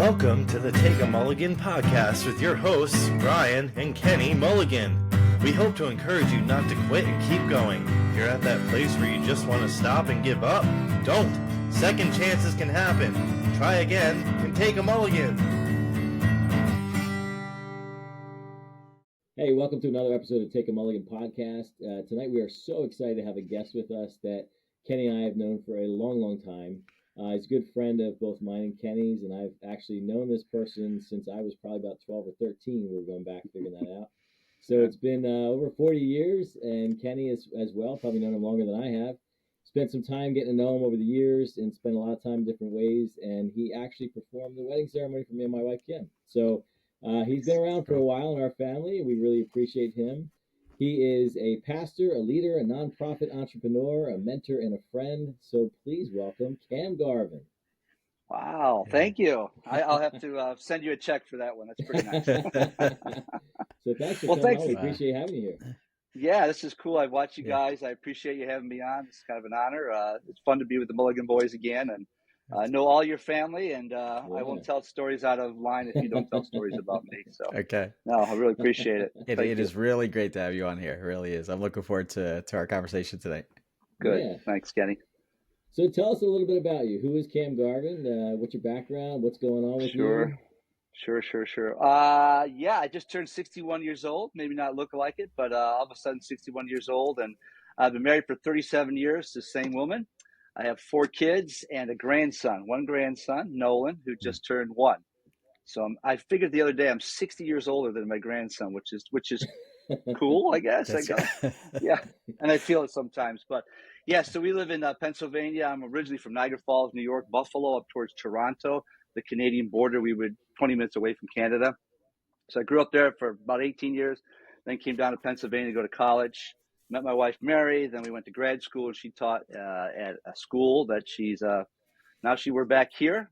Welcome to the Take a Mulligan podcast with your hosts, Brian and Kenny Mulligan. We hope to encourage you not to quit and keep going. If you're at that place where you just want to stop and give up, don't. Second chances can happen. Try again and take a mulligan. Hey, welcome to another episode of Take a Mulligan podcast. Tonight we are so excited to have a guest with us that Kenny and I have known for a long, long time. He's a good friend of both mine and Kenny's, and I've actually known this person since I was probably about 12 or 13. We were going back figuring that out. So it's been over 40 years, and Kenny is as well, probably known him longer than I have. Spent some time getting to know him over the years and spent a lot of time in different ways, and he actually performed the wedding ceremony for me and my wife, Kim. So he's been around for a while in our family. We really appreciate him. He is a pastor, a leader, a nonprofit entrepreneur, a mentor, and a friend. So please welcome Cam Garven. Wow, thank you. I'll have to send you a check for that one. That's pretty nice. So thanks for coming on. We appreciate having you here. Yeah, this is cool. I've watched you guys. I appreciate you having me on. It's kind of an honor. It's fun to be with the Mulligan boys again, and I know all your family, and I won't tell stories out of line if you don't tell stories about me. So okay. No, I really appreciate it. It is really great to have you on here. It really is. I'm looking forward to our conversation tonight. Good. Yeah. Thanks, Kenny. So tell us a little bit about you. Who is Cam Garven? What's your background? What's going on with you? Sure. I just turned 61 years old. Maybe not look like it, but all of a sudden 61 years old. And I've been married for 37 years to the same woman. I have 4 kids and a grandson, one grandson, Nolan, who just turned 1. So I figured the other day I'm 60 years older than my grandson, which is cool, I guess. Yeah, and I feel it sometimes. But yeah, so we live in Pennsylvania. I'm originally from Niagara Falls, New York, Buffalo, up towards Toronto, the Canadian border. We were 20 minutes away from Canada. So I grew up there for about 18 years, then came down to Pennsylvania to go to college. Met my wife, Mary. Then we went to grad school, and she taught at a school that she's we're back here.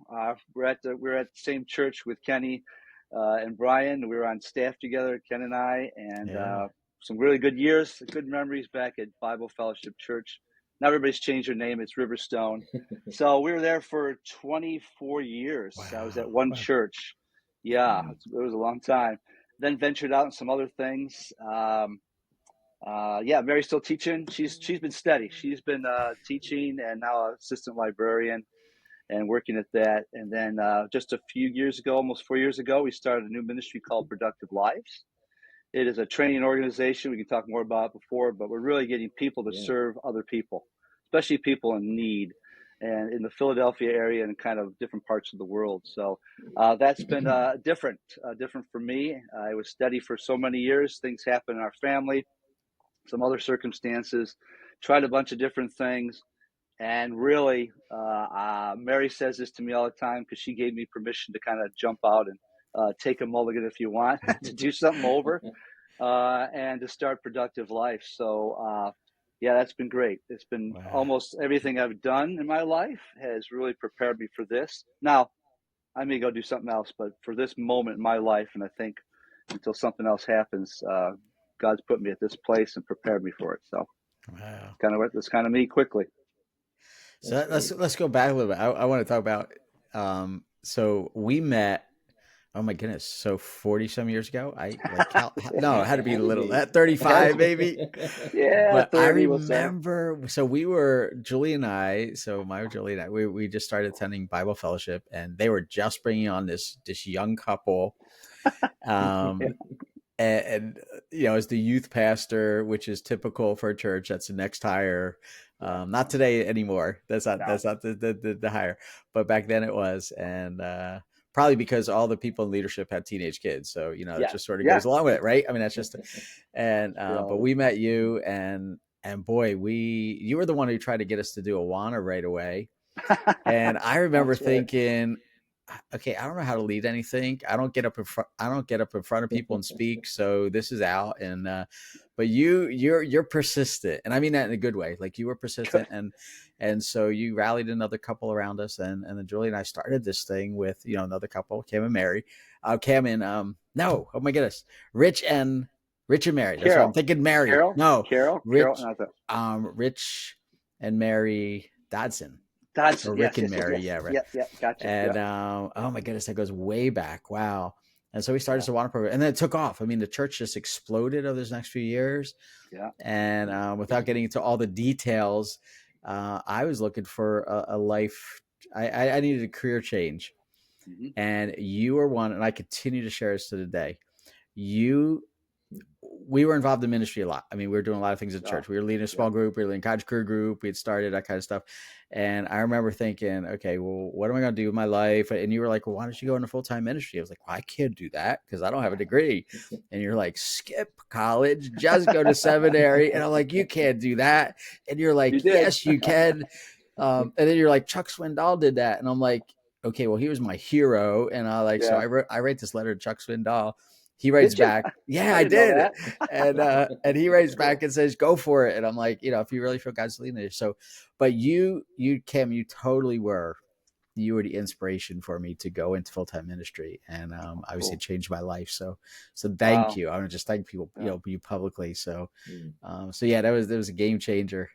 We're at the same church with Kenny and Brian. We were on staff together, Ken and I, and some really good years, good memories back at Bible Fellowship Church. Now everybody's changed their name. It's Riverstone. So we were there for 24 years. Wow. I was at one church. Yeah, it was a long time. Then ventured out in some other things. Mary's still teaching. She's been steady. She's been teaching and now assistant librarian and working at that. And then just a few years ago, almost 4 years ago, we started a new ministry called Productive Lives. It is a training organization. We can talk more about it before, but we're really getting people to serve other people, especially people in need and in the Philadelphia area and kind of different parts of the world. So that's been different for me. I was steady for so many years. Things happen in our family, some other circumstances, tried a bunch of different things. And really, Mary says this to me all the time because she gave me permission to kind of jump out and take a mulligan if you want, to do something over and to start Productive Life. So, that's been great. It's been almost everything I've done in my life has really prepared me for this. Now, I may go do something else, but for this moment in my life, and I think until something else happens, God's put me at this place and prepared me for it. So that's kind of me quickly. So let's go back a little bit. I want to talk about, so we met, oh my goodness, so 40 some years ago. It had to be a little, at 35 maybe. Yeah. But I remember, so we were, Julie and I, we just started attending Bible Fellowship, and they were just bringing on this young couple. And as the youth pastor, which is typical for a church, that's the next hire. Not today anymore. That's not the hire, but back then it was, and probably because all the people in leadership had teenage kids, so it just sort of goes along with it, right? I mean, that's just, and but we met you, and boy, you were the one who tried to get us to do Awana right away, and I remember thinking, okay, I don't know how to lead anything. I don't get up in front of people and speak. So this is out. And, but you're persistent. And I mean that in a good way. Like, you were persistent, and so you rallied another couple around us. And then Julie and I started this thing with, another couple, Cam and Mary, no, oh my goodness. Rich and Mary. That's what I'm thinking. Mary. Carol? No, Carol. Rich, Carol. Rich and Mary Dodson. That's or yes, Rick and yes, yes, Mary. yes. Yeah, right. Yep, yep. Gotcha. And Yep. oh my goodness, that goes way back. Wow. And so we started Yeah. the Awana program, and then it took off. I mean, the church just exploded over those next few years. Yeah. And without getting into all the details, I was looking for a life. I needed a career change, Hmm. and you were one, and I continue to share this to the day. We were involved in ministry a lot. I mean, we were doing a lot of things at Oh, church. We were leading a yeah. small group. We were leading a college career group. We had started that kind of stuff. And I remember thinking, okay, well, what am I going to do with my life? And you were like, well, why don't you go into full-time ministry? I was like, well, I can't do that because I don't have a degree. And you're like, skip college, just go to seminary. And I'm like, you can't do that. And you're like, You did. yes, you can. And then you're like, Chuck Swindoll did that. And I'm like, okay, well, he was my hero. And so I write this letter to Chuck Swindoll. He writes Did you? back, yeah, I I didn't know did. that. And he writes back and says, go for it. And I'm like, if you really feel God's leading you. So, but Kim, you totally were. You were the inspiration for me to go into full-time ministry, and obviously it changed my life. So thank you. I want to just thank people, you publicly. So, so yeah, that was a game changer.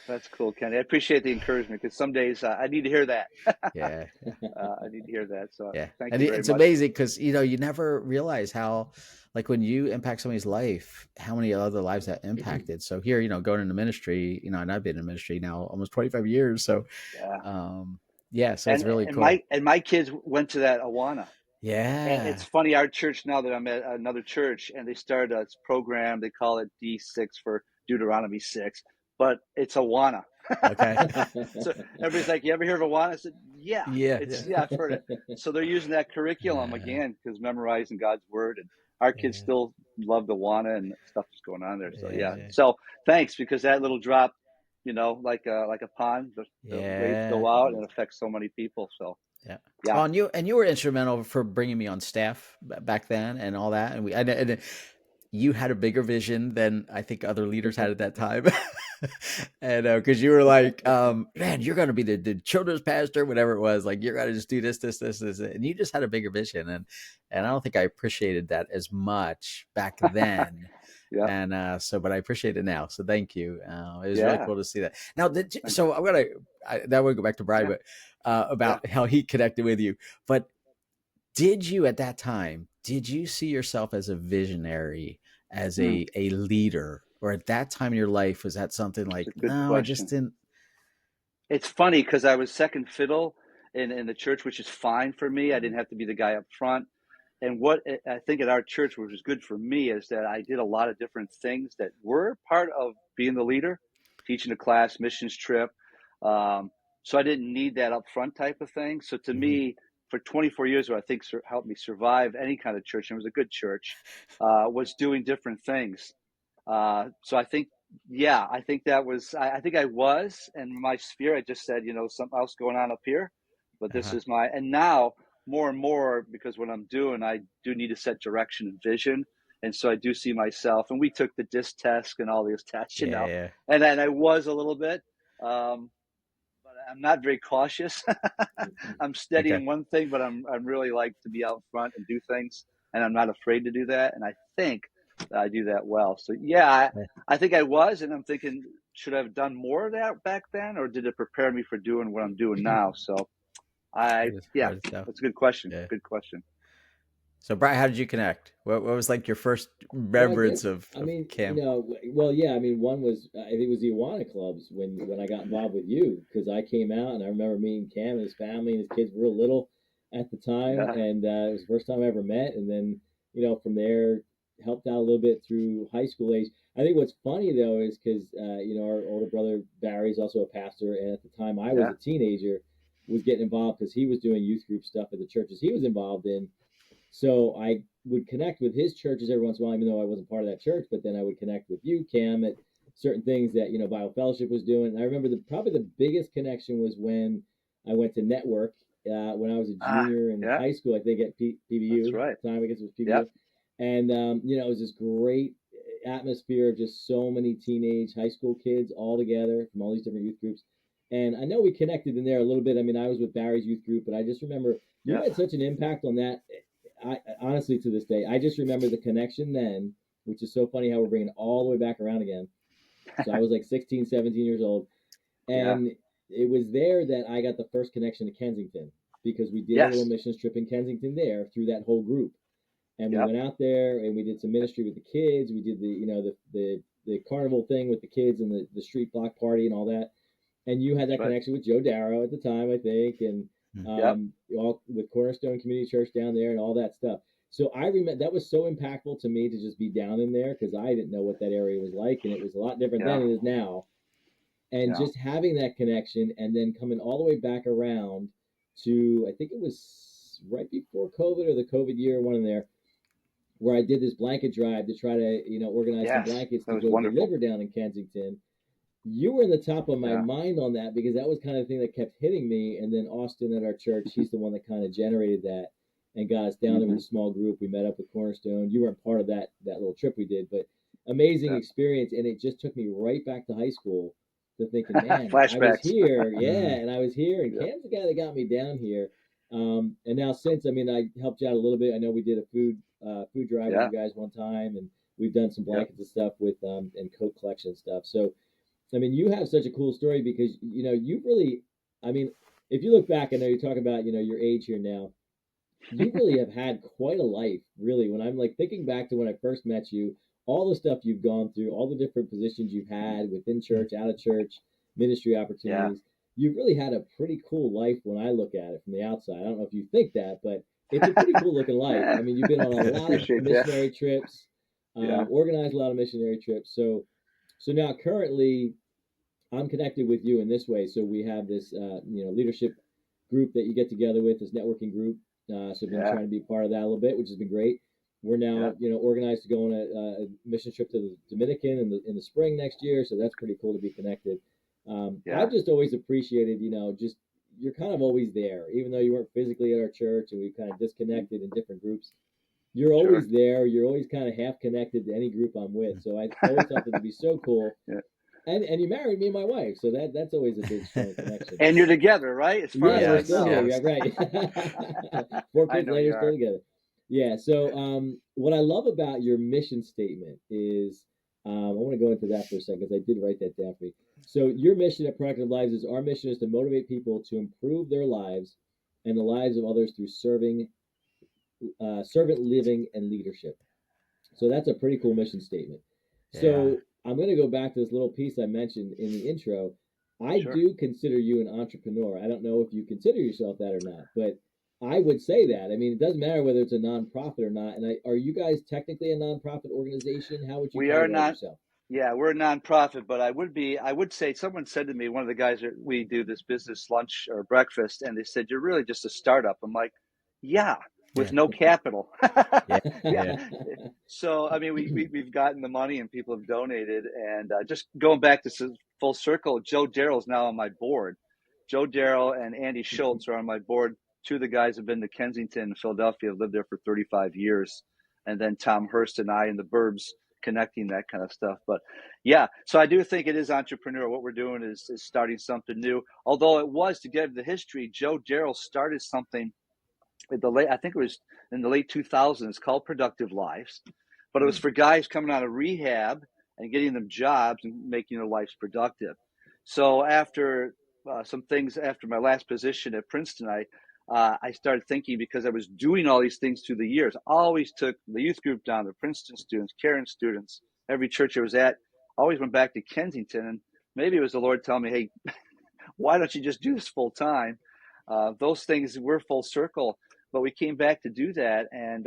That's cool, Kenny. I appreciate the encouragement because some days I need to hear that. Yeah. I need to hear that. So Yeah. thank And you very it's much. amazing because, you never realize how, like when you impact somebody's life, how many other lives that impacted. So here, going into ministry, and I've been in ministry now almost 25 years. So, so it's really cool. My kids went to that Awana. Yeah. And it's funny, our church now that I'm at another church, and they started a program. They call it D6 for Deuteronomy 6, but it's Awana. Okay. So everybody's like, "You ever hear of Awana?" I said, "Yeah, Yeah. I've heard it." So they're using that curriculum again because memorizing God's word, and our kids still love the Awana and stuff that's going on there. So so thanks because that little drop, like a pond, the waves go out and it affects so many people. So. Yeah. Yeah. Well, and you were instrumental for bringing me on staff back then and all that. And you had a bigger vision than I think other leaders had at that time. And because you were like, man, you're going to be the children's pastor, whatever it was. Like, you're going to just do this. And you just had a bigger vision. And I don't think I appreciated that as much back then. Yeah. And but I appreciate it now. So thank you. It was really cool to see that. Now, so I'm going to, that would go back to Brian, but about how he connected with you. But did you at that time, did you see yourself as a visionary, as a leader, or at that time in your life, was that something like, no, question. I just didn't? It's funny because I was second fiddle in the church, which is fine for me. I didn't have to be the guy up front. And what I think at our church, which was good for me, is that I did a lot of different things that were part of being the leader, teaching a class, missions trip. So I didn't need that upfront type of thing. So to me, for 24 years, what I think helped me survive any kind of church, and it was a good church, was doing different things. So I think, I think that was, I think I was, and my sphere, I just said, something else going on up here, but this is and now more and more, because what I'm doing, I do need to set direction and vision. And so I do see myself, and we took the DISC test and all these tests, and then I was a little bit, but I'm not very cautious. I'm steady in one thing, but I'm really like to be out front and do things, and I'm not afraid to do that. And I think I do that well. So I think I was, and I'm thinking, should I have done more of that back then, or did it prepare me for doing what I'm doing now? So that's a good question. Yeah. Good question. So, Brian, how did you connect? What was like your first remembrance of Cam? One was, I think it was the Awana clubs when I got involved with you, because I came out and I remember meeting Cam and his family and his kids were real little at the time, and it was the first time I ever met. And then, from there, helped out a little bit through high school age. I think what's funny though is because our older brother Barry is also a pastor, and at the time I was a teenager, was getting involved because he was doing youth group stuff at the churches he was involved in. So I would connect with his churches every once in a while, even though I wasn't part of that church. But then I would connect with you, Cam, at certain things that Bible Fellowship was doing. And I remember probably the biggest connection was when I went to Network when I was a junior in high school. I think at PBU. That's right. At the time, I guess it was PBU. Yep. And it was this great atmosphere of just so many teenage high school kids all together from all these different youth groups. And I know we connected in there a little bit. I mean, I was with Barry's youth group, but I just remember you had such an impact on that. I honestly, to this day, I just remember the connection then, which is so funny how we're bringing it all the way back around again. So I was like 16, 17 years old. And it was there that I got the first connection to Kensington, because we did a little missions trip in Kensington there through that whole group. And we went out there and we did some ministry with the kids. We did the carnival thing with the kids and the street block party and all that. And you had that connection with Joe Darrow at the time, I think, and all with Cornerstone Community Church down there and all that stuff. So I remember that was so impactful to me to just be down in there, because I didn't know what that area was like, and it was a lot different then than it is now. And just having that connection, and then coming all the way back around to, I think it was right before COVID or the COVID year, one in there, where I did this blanket drive to try to, organize some blankets to go deliver down in Kensington. You were in the top of my mind on that, because that was kind of the thing that kept hitting me. And then Austin at our church, he's the one that kind of generated that and got us down there with a small group. We met up with Cornerstone. You weren't part of that little trip we did, but amazing experience. And it just took me right back to high school to thinking, man, I was here. And I was here. And Cam's the guy that got me down here. And now since, I helped you out a little bit. I know we did a food drive with you guys one time, and we've done some blankets and stuff with and coat collection stuff. So, you have such a cool story, because, you've really, if you look back, I know you're talking about, your age here now, you really have had quite a life, really. When I'm like thinking back to when I first met you, all the stuff you've gone through, all the different positions you've had within church, out of church, ministry opportunities, you've really had a pretty cool life when I look at it from the outside. I don't know if you think that, but it's a pretty cool looking life. You've been on a lot of missionary trips, organized a lot of missionary trips. So now currently I'm connected with you in this way. So we have this, leadership group that you get together with, this networking group. So I've been trying to be part of that a little bit, which has been great. We're now, organized to go on a mission trip to the Dominican in the spring next year. So that's pretty cool to be connected. I've just always appreciated, just you're kind of always there, even though you weren't physically at our church and we've kind of disconnected in different groups. You're always there. You're always kind of half connected to any group I'm with. So I always thought that would be so cool. And you married me and my wife, so that's always a big strong connection. And you're together, right? As far we're still here, right? 4 kids later, still together. Yeah. So what I love about your mission statement is, I want to go into that for a second, because I did write that down for you. So your mission at Productive Lives is, our mission is to motivate people to improve their lives and the lives of others through servant living and leadership. So that's a pretty cool mission statement. So I'm going to go back to this little piece I mentioned in the intro. I do consider you an entrepreneur. I don't know if you consider yourself that or not, but I would say that. It doesn't matter whether it's a nonprofit or not. And are you guys technically a nonprofit organization? How would you categorize yourself? Yeah, we're a nonprofit, but I would say, someone said to me, one of the guys that we do this business lunch or breakfast, and they said, you're really just a startup. I'm like, with no capital. So, we've gotten the money and people have donated, and just going back to full circle, Joe Darrow is now on my board. Joe Darrow and Andy Schultz are on my board. Two of the guys have been to Kensington and Philadelphia, have lived there for 35 years. And then Tom Hurst and I in the burbs, connecting that kind of stuff. But so I do think it is entrepreneur. What we're doing is starting something new. Although it was, to give the history, Joe Darrow started something I think it was in the late 2000s, called Productive Lives, but it was for guys coming out of rehab and getting them jobs and making their lives productive. So after some things, after my last position at Princeton, I started thinking, because I was doing all these things through the years, I always took the youth group down, the Princeton students, Karen students, every church I was at, always went back to Kensington. And maybe it was the Lord telling me, hey, why don't you just do this full time? Those things were full circle, but we came back to do that. And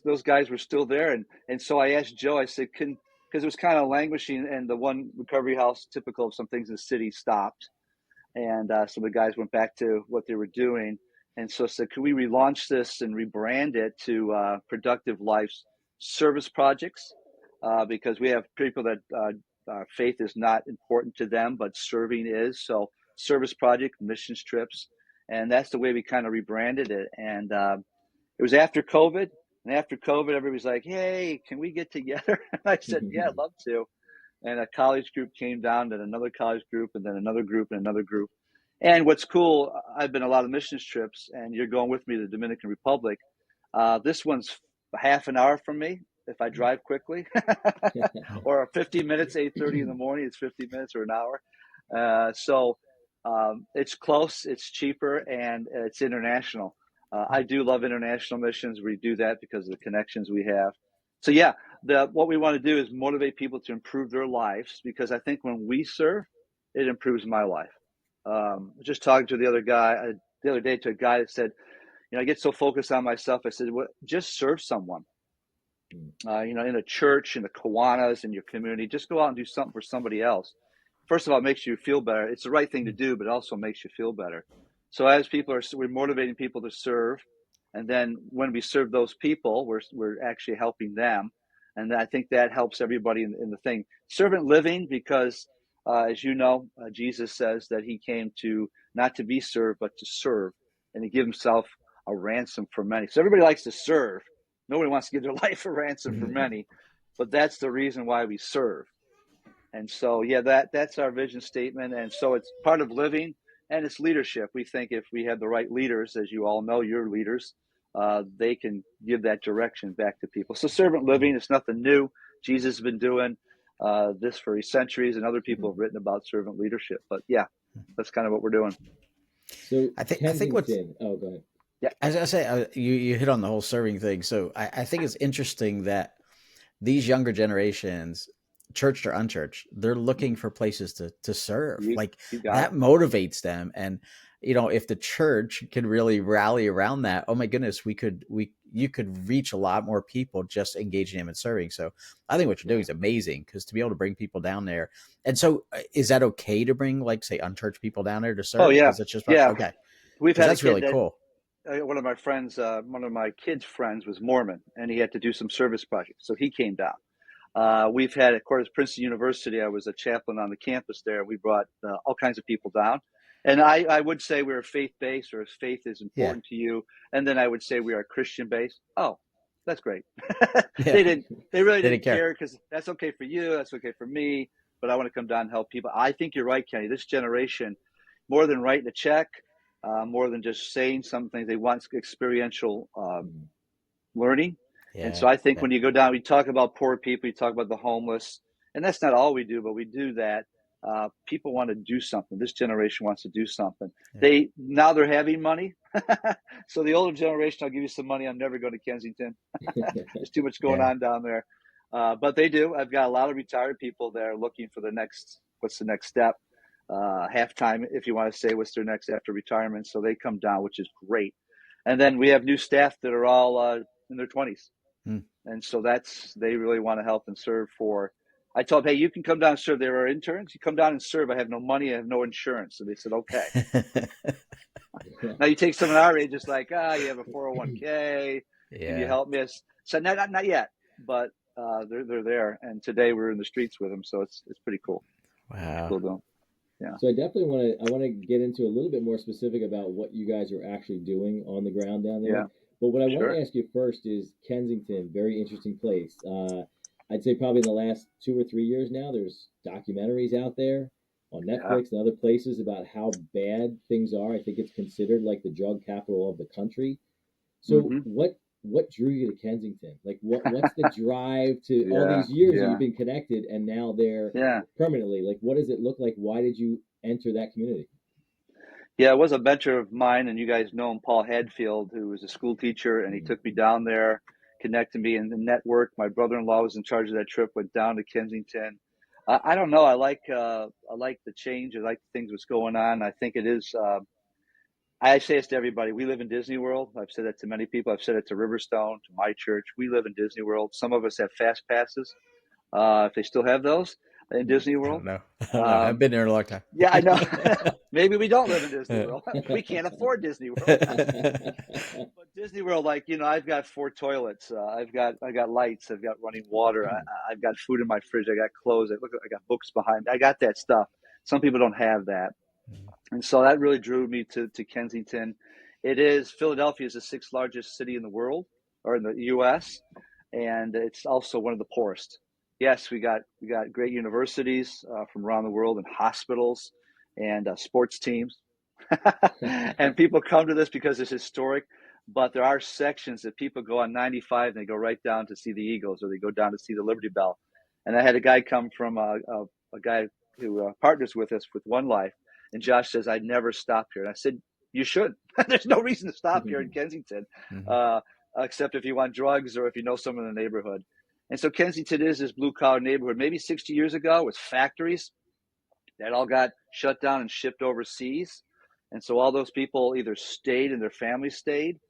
those guys were still there. And so I asked Joe, I said, because it was kind of languishing, and the one recovery house, typical of some things in the city, stopped. And so the guys went back to what they were doing. And so I said, could we relaunch this and rebrand it to Productive Lives Service Projects? Because we have people that faith is not important to them, but serving is. So service project, missions trips. And that's the way we kind of rebranded it. And it was after COVID. And after COVID, everybody's like, hey, can we get together? And I said, yeah, I'd love to. And a college group came down, then another college group, and then another group and another group. And what's cool, I've been on a lot of missions trips, and you're going with me to the Dominican Republic. This one's half an hour from me if I drive quickly, or 50 minutes, 8:30 in the morning, it's 50 minutes or an hour. It's close, it's cheaper, and it's international. I do love international missions. We do that because of the connections we have. So yeah, what we want to do is motivate people to improve their lives, because I think when we serve, it improves my life. Just talking to the other day to a guy that said, I get so focused on myself. I said, well, just serve someone. In a church, in the Kiwanis, in your community, just go out and do something for somebody else. First of all, it makes you feel better. It's the right thing to do, but it also makes you feel better. So as we're motivating people to serve, and then when we serve those people, we're actually helping them, and I think that helps everybody in the thing. Servant living, because as you know, Jesus says that he came to not to be served, but to serve, and to give himself a ransom for many. So everybody likes to serve. Nobody wants to give their life a ransom for many, but that's the reason why we serve. And so, yeah, that's our vision statement. And so it's part of living, and it's leadership. We think if we have the right leaders, as you all know, your leaders, they can give that direction back to people. So servant living is nothing new. Jesus has been doing this for centuries, and other people have written about servant leadership. But yeah, that's kind of what we're doing. So I think what's, oh, go ahead. Yeah, as I say, you hit on the whole serving thing. So I think it's interesting that these younger generations, churched or unchurched, they're looking for places to serve. That motivates them. And if the church can really rally around that, oh my goodness, you could reach a lot more people just engaging them in serving. So I think what you're doing is amazing, because to be able to bring people down there. And so is that okay to bring, like, say, unchurched people down there to serve? Oh yeah, it's just okay. We've had that's really cool. One of my friends, one of my kids' friends was Mormon, and he had to do some service projects, so he came down. We've had, of course, Princeton University. I was a chaplain on the campus there. We brought all kinds of people down, and I would say we're faith-based, or if faith is important to you, and then I would say we are Christian-based. Oh, that's great. They really didn't care, because that's okay for you, that's okay for me, but I want to come down and help people. I think you're right, Kenny. This generation, more than writing a check, more than just saying some things, they want experiential learning. And so I think when you go down, we talk about poor people, you talk about the homeless, and that's not all we do, but we do that. People want to do something. This generation wants to do something. Now they're having money. So the older generation, I'll give you some money, I'm never going to Kensington. There's too much going on down there. But they do. I've got a lot of retired people there looking for what's the next step. Halftime, if you want to say, what's their next after retirement. So they come down, which is great. And then we have new staff that are all in their 20s. And so they really want to help and serve I told them, hey, you can come down and serve. There are interns. You come down and serve. I have no money. I have no insurance. So they said, okay. Now you take someone our age, it's like, you have a 401k. Can you help me? So not yet, but they're there. And today we're in the streets with them. So it's pretty cool. Wow. Cool. Yeah. So I definitely want to get into a little bit more specific about what you guys are actually doing on the ground down there. Yeah. But what I want to ask you first is Kensington, very interesting place. I'd say probably in the last 2 or 3 years now, there's documentaries out there on Netflix and other places about how bad things are. I think it's considered like the drug capital of the country. So what drew you to Kensington? Like what's the drive to all these years that you've been connected and now they're permanently? Like, what does it look like? Why did you enter that community? Yeah, it was a mentor of mine, and you guys know him, Paul Hadfield, who was a school teacher, and he took me down there, connected me in the network. My brother-in-law was in charge of that trip, went down to Kensington. I don't know. I like the change. I like the things that's going on. I think it is. I say this to everybody. We live in Disney World. I've said that to many people. I've said it to Riverstone, to my church. We live in Disney World. Some of us have fast passes, if they still have those in Disney World. I don't know. I've been there a long time. Yeah, I know. Maybe we don't live in Disney World. We can't afford Disney World. But Disney World, I've got 4 toilets. I got lights. I've got running water. I've got food in my fridge. I got clothes. I got books behind. I got that stuff. Some people don't have that. And so that really drew me to Kensington. Philadelphia is the 6th largest city in the world, or in the U.S., and it's also one of the poorest. Yes, we got great universities from around the world, and hospitals, and sports teams. And people come to this because it's historic, but there are sections that people go on 95 and they go right down to see the Eagles, or they go down to see the Liberty Bell. And I had a guy come from a guy who partners with us with One Life. And Josh says, I'd never stop here. And I said, you should. There's no reason to stop here in Kensington, except if you want drugs or if you know someone in the neighborhood. And so Kensington is this blue-collar neighborhood. Maybe 60 years ago, it was factories that all got shut down and shipped overseas. And so all those people either stayed and their families stayed,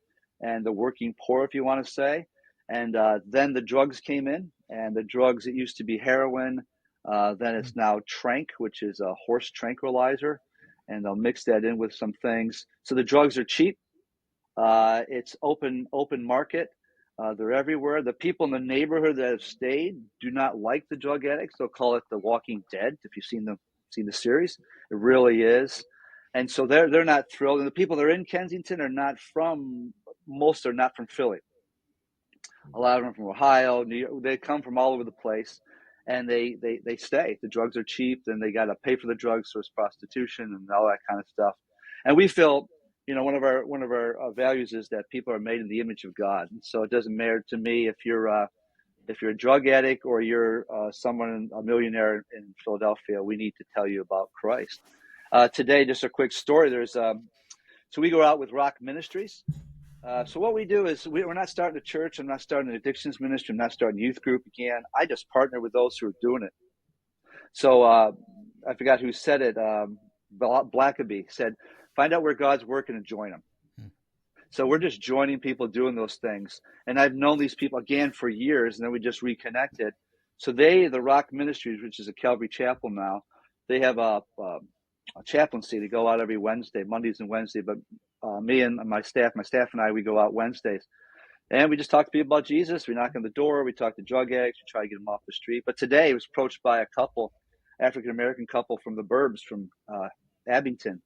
and the working poor, if you want to say. And then the drugs came in, and the drugs, it used to be heroin. Then it's now Trank, which is a horse tranquilizer. And they'll mix that in with some things. So the drugs are cheap. It's open market. They're everywhere. The people in the neighborhood that have stayed do not like the drug addicts. They'll call it the Walking Dead. If you've seen the series, it really is. And so they're not thrilled. And the people that are in Kensington most are not from Philly. A lot of them are from Ohio, New York. They come from all over the place, and they stay. The drugs are cheap, and they got to pay for the drugs, so it's prostitution and all that kind of stuff. And we feel, one of our values is that people are made in the image of God. And so it doesn't matter to me if you're a drug addict or you're a millionaire in Philadelphia. We need to tell you about Christ. Today, just a quick story. So we go out with Rock Ministries. So what we do is we're not starting a church. I'm not starting an addictions ministry. I'm not starting a youth group again. I just partner with those who are doing it. So I forgot who said it. Blackaby said, find out where God's working and join him. So we're just joining people doing those things. And I've known these people, again, for years, and then we just reconnected. So the Rock Ministries, which is a Calvary Chapel now, they have a chaplaincy. They go out every Wednesday, Mondays and Wednesdays. But me and my staff and I, we go out Wednesdays. And we just talk to people about Jesus. We knock on the door. We talk to drug addicts. We try to get them off the street. But today I was approached by a couple, African-American couple from the burbs, from Abington,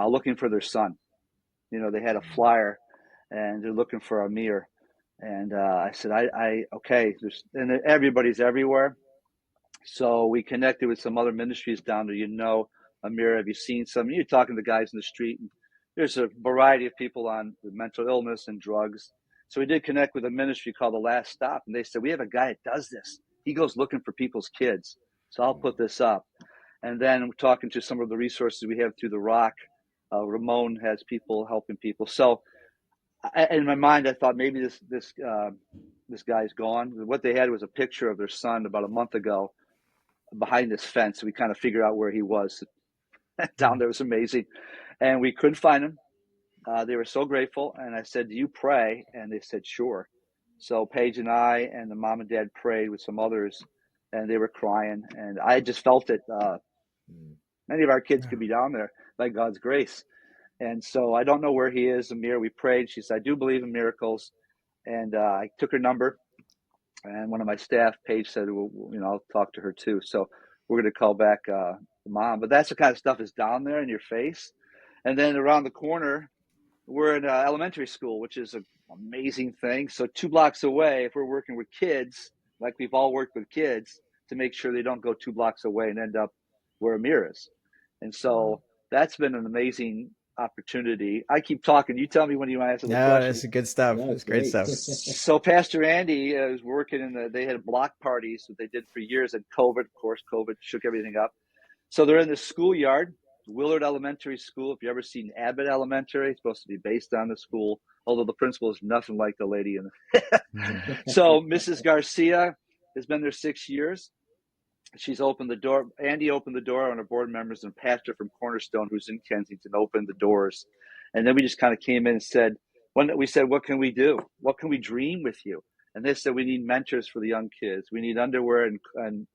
looking for their son. They had a flyer, and they're looking for Amir. And I said, okay, and everybody's everywhere. So we connected with some other ministries down there. Amir, have you seen some? You're talking to the guys in the street, and there's a variety of people on mental illness and drugs. So we did connect with a ministry called The Last Stop, and they said, we have a guy that does this. He goes looking for people's kids. So I'll put this up. And then we're talking to some of the resources we have through the Rock. Ramon has people helping people. So in my mind, I thought maybe this guy's gone. What they had was a picture of their son about a month ago behind this fence. We kind of figured out where he was. Down there was amazing. And we couldn't find him. They were so grateful. And I said, do you pray? And they said, sure. So Paige and I and the mom and dad prayed with some others, and they were crying. And I just felt it. Many of our kids could be down there by God's grace. And so I don't know where he is. Amir, we prayed. She said, I do believe in miracles. And I took her number. And one of my staff, Paige, said, well, I'll talk to her too. So we're going to call back the mom. But that's the kind of stuff that's down there in your face. And then around the corner, we're in elementary school, which is an amazing thing. So 2 blocks away, if we're working with kids, like we've all worked with kids, to make sure they don't go 2 blocks away and end up where Amir is. And so that's been an amazing opportunity. I keep talking. You tell me when you want to answer the question. No, it's good stuff. No, it's great stuff. So Pastor Andy was working they had block parties that they did for years, and COVID shook everything up. So they're in the schoolyard, Willard Elementary School. If you ever seen Abbott Elementary, it's supposed to be based on the school, although the principal is nothing like the lady in the So Mrs. Garcia has been there 6 years. She's opened the door. Andy opened the door on our board members, and pastor from Cornerstone, who's in Kensington, opened the doors. And then we just kind of came in and said, what can we do? What can we dream with you? And they said, we need mentors for the young kids. We need underwear and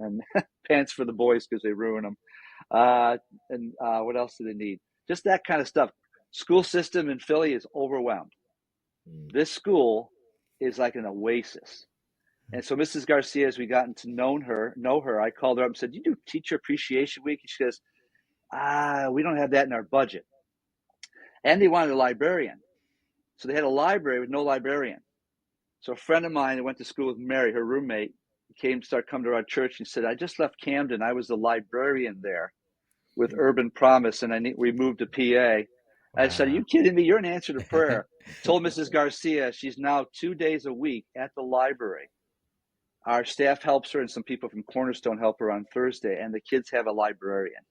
pants for the boys because they ruin them. And what else do they need? Just that kind of stuff. School system in Philly is overwhelmed. This school is like an oasis. And so Mrs. Garcia, as we gotten to know her, I called her up and said, you do Teacher Appreciation Week? And she goes, we don't have that in our budget. And they wanted a librarian. So they had a library with no librarian. So a friend of mine that went to school with Mary, her roommate, coming to our church and said, I just left Camden. I was the librarian there with Urban Promise, and we moved to PA. Wow. I said, are you kidding me? You're an answer to prayer. Told Mrs. Garcia she's now 2 days a week at the library. Our staff helps her, and some people from Cornerstone help her on Thursday, and the kids have a librarian.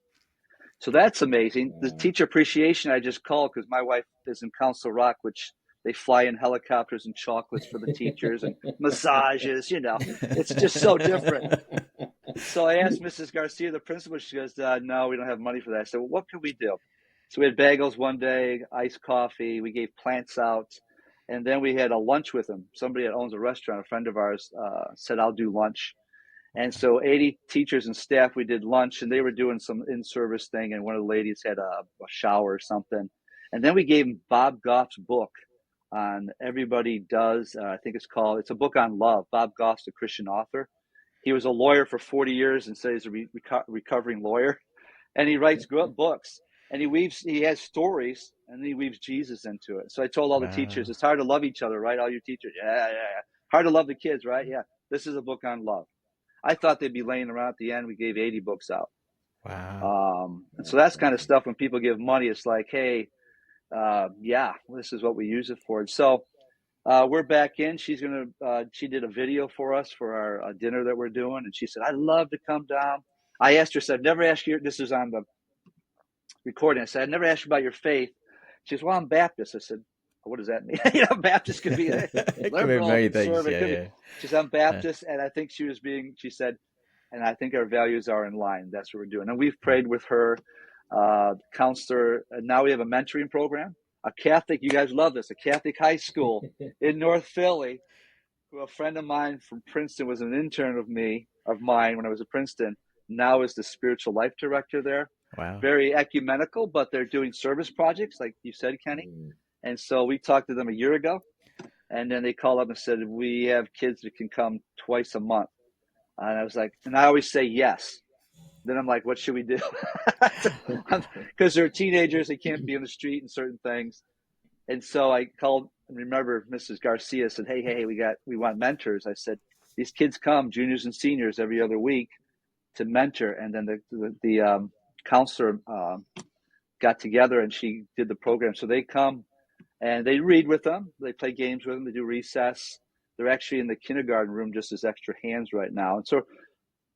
So that's amazing. Wow. The teacher appreciation I just called because my wife is in Council Rock, which they fly in helicopters and chocolates for the teachers and massages, it's just so different. So I asked Mrs. Garcia, the principal, she goes, no, we don't have money for that. I said, well, what can we do? So we had bagels one day, iced coffee, we gave plants out, and then we had a lunch with them. Somebody that owns a restaurant, a friend of ours, said, I'll do lunch. And so 80 teachers and staff, we did lunch, and they were doing some in-service thing, and one of the ladies had a shower or something. And then we gave them Bob Goff's book on Everybody Does, I think it's a book on love. Bob Goff's a Christian author. He was a lawyer for 40 years and says he's a recovering lawyer. And he writes books, and he has stories, and he weaves Jesus into it. So I told all the teachers, it's hard to love each other, right? All you teachers, yeah. Hard to love the kids, right? Yeah. This is a book on love. I thought they'd be laying around at the end. We gave 80 books out. Wow. And so that's kind of stuff when people give money, it's like, hey, this is what we use it for. And so we're back in. She did a video for us for our dinner that we're doing. And she said, I'd love to come down. I asked her, I've never asked you, this is on the recording. I said, I'd never asked you about your faith. She says, well, I'm Baptist. I said, what does that mean? Baptist could be liberal, conservative. She said, I'm Baptist. And I think she said, and I think our values are in line. That's what we're doing. And we've prayed with her, counselor. And now we have a mentoring program, a Catholic, you guys love this, a Catholic high school in North Philly. A friend of mine from Princeton was an intern of mine when I was at Princeton. Now is the spiritual life director there. Wow. Very ecumenical, but they're doing service projects, like you said, Kenny. And so we talked to them a year ago, and then they called up and said, we have kids that can come twice a month. And I was like, and I always say yes. Then I'm like, what should we do? Because they're teenagers, they can't be on the street and certain things. And so I called, and remember Mrs. Garcia said, hey, we want mentors. I said, these kids come, juniors and seniors, every other week to mentor. And then the counselor got together and she did the program. So they come and they read with them. They play games with them. They do recess. They're actually in the kindergarten room just as extra hands right now. And so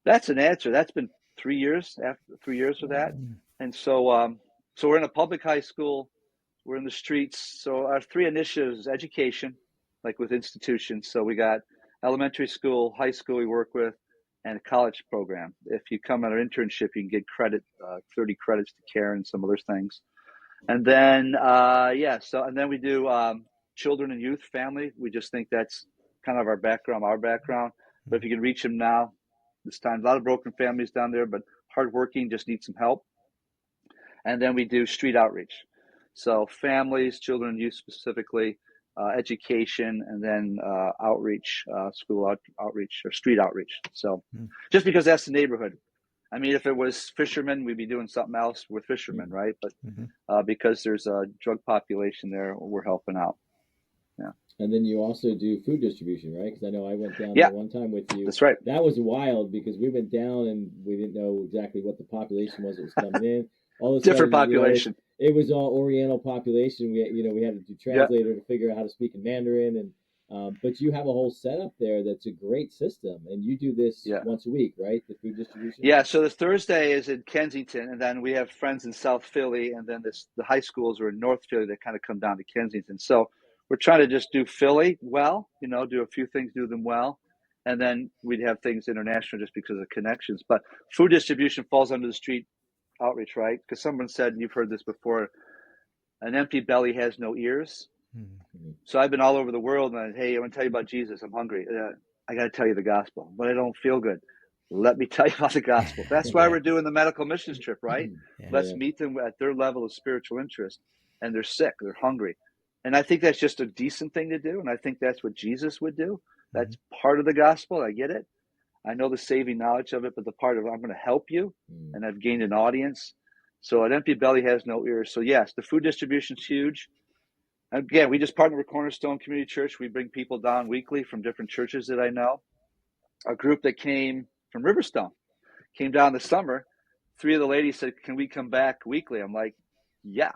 that's an answer. That's been 3 years for that. And so we're in a public high school. We're in the streets. So our three initiatives: education, like with institutions. So we got elementary school, high school we work with, and a college program. If you come on our internship, you can get credit, 30 credits to care and some other things. And then, and then we do children and youth, family. We just think that's kind of our background. But if you can reach them now, this time, a lot of broken families down there, but hardworking, just need some help. And then we do street outreach. So families, children and youth specifically, education, and then outreach, school outreach or street outreach. So just because that's the neighborhood. I mean, if it was fishermen, we'd be doing something else with fishermen, right? But because there's a drug population there, we're helping out. Yeah. And then you also do food distribution, right? Because I know I went down there one time with you. That's right. That was wild because we went down and we didn't know exactly what the population was that was coming in. All of a Different sudden, population. It was all Oriental population. We had to do translator to figure out how to speak in Mandarin, and but you have a whole setup there that's a great system, and you do this once a week, right? The food distribution. Yeah. So the Thursday is in Kensington, and then we have friends in South Philly, and then the high schools are in North Philly that kind of come down to Kensington. So we're trying to just do Philly well, do a few things, do them well, and then we'd have things international just because of connections. But food distribution falls under the street outreach, right? Because someone said, and you've heard this before, an empty belly has no ears. So I've been all over the world, and hey, I want to tell you about Jesus. I'm hungry. I got to tell you the gospel, but I don't feel good. Let me tell you about the gospel. That's why we're doing the medical missions trip, right? Let's meet them at their level of spiritual interest, and they're sick, they're hungry. And I think that's just a decent thing to do, and I think that's what Jesus would do. That's part of the gospel. I get it. I know the saving knowledge of it, but the part of I'm going to help you, and I've gained an audience. So an empty belly has no ears. So yes, the food distribution's huge. Again, we just partner with Cornerstone Community Church. We bring people down weekly from different churches that I know. A group that came from Riverstone came down this summer. 3 of the ladies said, can we come back weekly? I'm like, yeah.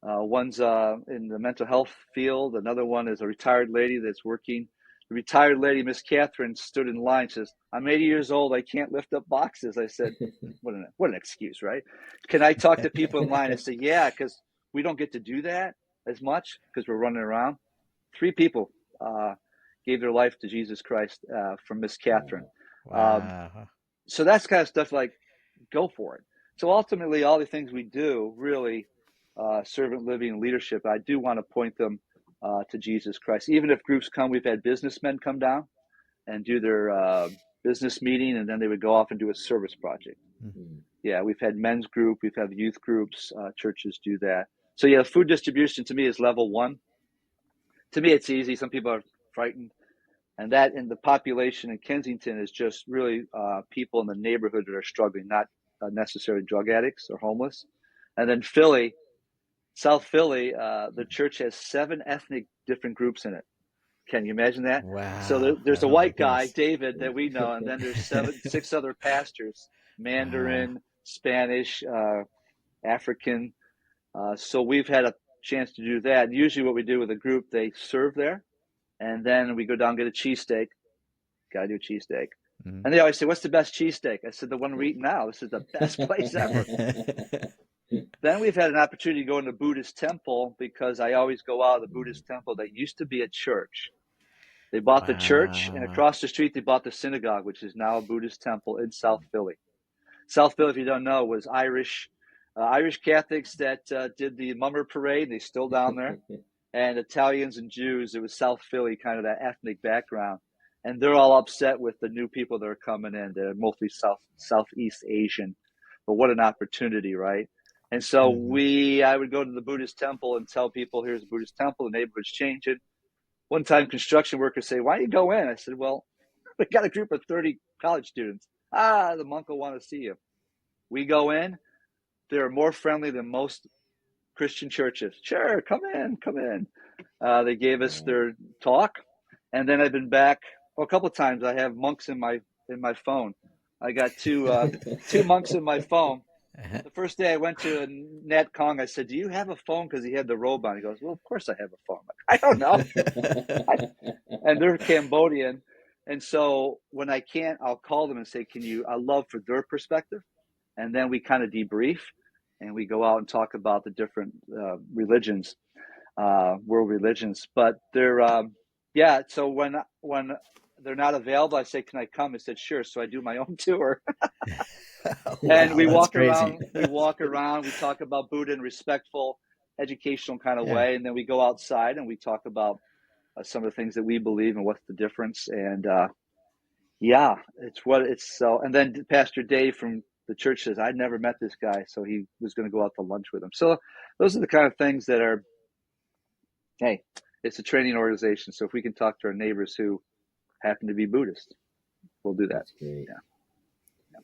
One's in the mental health field. Another one is a retired lady that's working The retired lady, Miss Catherine, stood in line, says, I'm 80 years old. I can't lift up boxes. I said, what an excuse, right? Can I talk to people in line? I said, yeah, because we don't get to do that as much because we're running around. 3 people gave their life to Jesus Christ from Miss Catherine. Wow. So that's kind of stuff like, go for it. So ultimately, all the things we do, really, servant living and leadership, I do want to point them to Jesus Christ. Even if groups come, we've had businessmen come down and do their business meeting, and then they would go off and do a service project. Mm-hmm. Yeah, we've had men's group, we've had youth groups, churches do that. So yeah, food distribution to me is level 1. To me, it's easy. Some people are frightened. And that in the population in Kensington is just really people in the neighborhood that are struggling, not necessarily drug addicts or homeless. And then Philly, South Philly, the church has 7 ethnic different groups in it. Can you imagine that? Wow. So there's a Oh, white my guy, goodness. David, that we know, and then there's 6 other pastors, Mandarin, Spanish, African. So we've had a chance to do that. Usually what we do with a group, they serve there, and then we go down and get a cheesesteak. Got to do a cheesesteak. Mm-hmm. And they always say, what's the best cheesesteak? I said, the one we're eating now. This is the best place ever. Then we've had an opportunity to go into Buddhist temple because I always go out of the Buddhist temple that used to be a church. They bought the church, and across the street they bought the synagogue, which is now a Buddhist temple in South Philly. South Philly, if you don't know, was Irish Catholics that did the Mummer Parade. They're still down there. And Italians and Jews. It was South Philly, kind of that ethnic background. And they're all upset with the new people that are coming in. They're mostly Southeast Asian. But what an opportunity, right? And so I would go to the Buddhist temple and tell people, here's the Buddhist temple. The neighborhood's changing. One time construction workers say, why do you go in? I said, well, we got a group of 30 college students. The monk will want to see you. We go in. They're more friendly than most Christian churches. Sure, come in. They gave us their talk. And then I've been back a couple of times. I have monks in my phone. I got two monks in my phone. The first day I went to Nat Kong, I said, do you have a phone? Because he had the robe on. He goes, well, of course I have a phone. I don't know. And they're Cambodian. And so when I can't, I'll call them and say, I'd love for their perspective. And then we kind of debrief and we go out and talk about the different religions, world religions. But they're, so when they're not available, I say, can I come? I said, sure. So I do my own tour. And we walk around, we talk about Buddha in a respectful, educational kind of way. And then we go outside and we talk about some of the things that we believe and what's the difference. And and then Pastor Dave from the church says, I'd never met this guy. So he was going to go out to lunch with him. So those are the kind of things that are, hey, it's a training organization. So if we can talk to our neighbors who happen to be Buddhist, we'll do that. That's great. Yeah.